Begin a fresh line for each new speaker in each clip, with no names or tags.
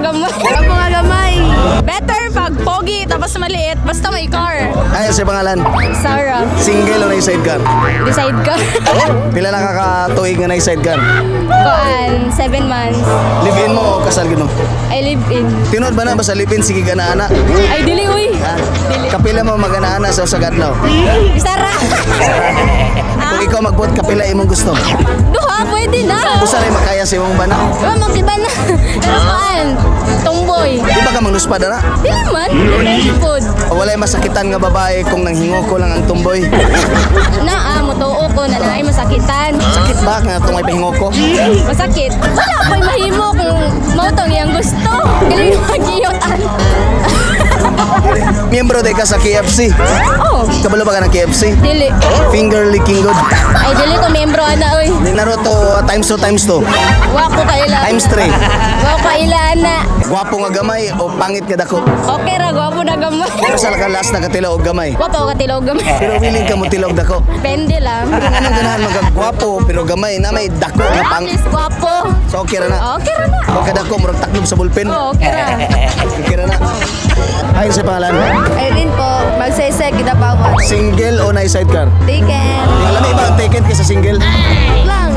gamay. Gwapo nga gamay. Better pag pogi tapos maliit basta may car.
Ay, sa pangalan.
Sarah,
Single o na sidecar?
decide ka.
Pila na kakatuig nga na sidecar?
Kuan, 7 months.
Live-in mo o kasal gino?
I live in.
Tinod ba na ba sa live-in sige gana-ana?
Ay, dili, uy.
Ha? Kapila mo magana-ana sa sagadlaw?
Sarah.
Kung ikaw magbuot kapila imong gusto.
Duha, pwede na.
Usa rin makaya sa imong bana.
Makiba na. Pero kuan, tomboy.
Di ba ka manuspa na?
Dili man, dili food.
O walay masakitan nga babae kung nanghingo ko lang ang tumboy.
Mutuo ko na naay masakitan.
Sakit ba nga itong may pahingo ko?
Masakit. Wala pa'y mahimo kung mautong iyang gusto. Galing mag-iyotan.
Miyembro day ka sa KFC.
Oh,
Kabalo ba ka ng KFC?
dili.
Finger licking good.
Ay, dili ko membro ana, oy.
Di Naruto times 2 times 2.
Wako kaila.
Times 3.
Wako kaila ana.
Gwapo nga gamay o pangit nga dako.
Okay ra, gwapo na gamay.
Pero sa ka last na katila og gamay.
Gwapo ka tilog gamay.
Pero willing ka mo tilog dako.
Depende lang.
Ano ganahan magagwapo pero gamay na may dako nga
At
pang.
least gwapo.
So okay ra na.
Okay ra na.
O kada ko murag taklob sa bulpen.
Oh, okay ra.
Okay ra na. Ayun sa pangalan.
Ayun po, magsaysay kita bawat.
Single o na sidecar?
Taken.
Alam mo ibang taken ka sa single?
Lang.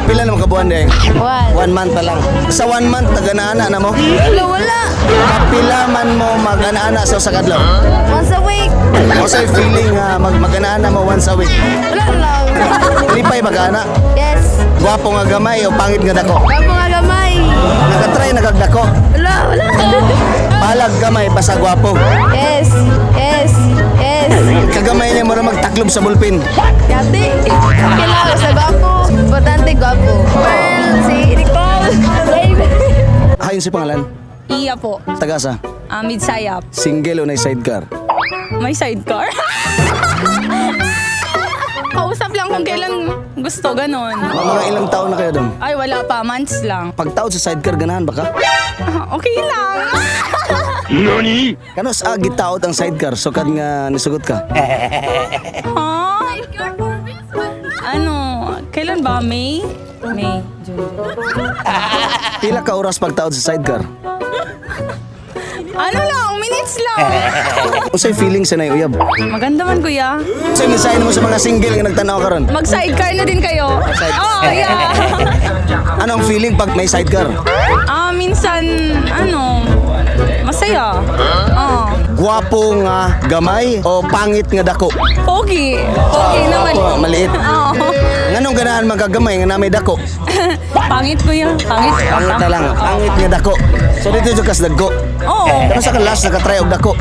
Pila na makabuan day?
One.
1 month pa lang. Sa 1 month nagana-ana na mo?
Wala.
Kapila man mo magana-ana sa usa ka adlaw?
Once a week.
O sa'yo feeling magana-ana mo once a week?
Wala lang.
Lipay magana?
Yes.
Gwapo nga gamay o pangit nga dako?
Gwapo nga gamay.
Nakatry nagagdako?
Wala.
Balag gamay basta gwapo.
Yes. Yes. Yes.
Kagamay niya mo na magtaklob sa bulpin.
Yati. Kailangan sa gwapo. Importante gwapo. Pearl, si Nicole. Baby.
Ayun si pangalan.
Iya po.
Tagasa.
Midsayap.
Single o na sidecar?
May sidecar. Kausap lang kung kailan gusto, ganon.
Mga ilang taon na kayo doon?
Ay, wala pa. Months lang.
Pagtaod sa sidecar ganahan ba ka?
Okay lang.
Kanos gitaod ang sidecar sukad nga nisugot ka?
Ha? Ano? Kailan ba? May? May. June.
Pila ka oras pagtaod sa sidecar?
Ano lang? Minutes lang.
Unsay feeling sa uyab?
Maganda man, kuya.
Unsay mensahe mo sa mga single nga nagtanaw karon?
Mag-sidecar na din kayo. Oh, yeah.
Anong feeling pag may sidecar?
Minsan, masaya.
Gwapo nga gamay o pangit nga dako?
Pogi. Pogi naman.
Gwapo, maliit.
Oo.
Nganong ganahan magagamay nga namay dako?
Pangit, kuya. Pangit.
Pangit na lang, pangit nga dako. So dito yung kas dagko.
Oo.
Pero sa kalas nakatry og dako.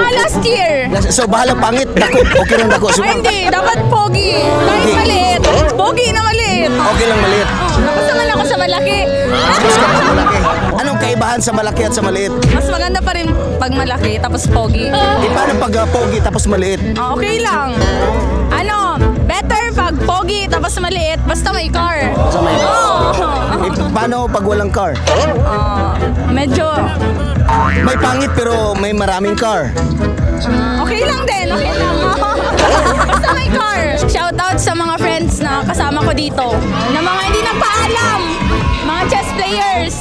Last year.
So bahala pangit, dako. Okay lang dako. So,
Ay, hindi. Dapat pogi. Kahit
Pogi.
maliit. Pogi na maliit.
okay lang maliit.
Nakusaman ako sa malaki.
Mas ka sa malaki. Anong kaibahan sa malaki at sa maliit?
Mas maganda pa rin pag malaki, tapos pogi.
Paano pag pogi tapos maliit?
Okay lang. Better pag pogi, tapos maliit, basta may car.
Sa may
Oo.
Paano pag walang car?
Medyo
May pangit pero may maraming car.
okay lang din. Okay lang. Basta may car. Shoutout sa mga friends na kasama ko dito. Na mga hindi nagpaalam. Mga chess players.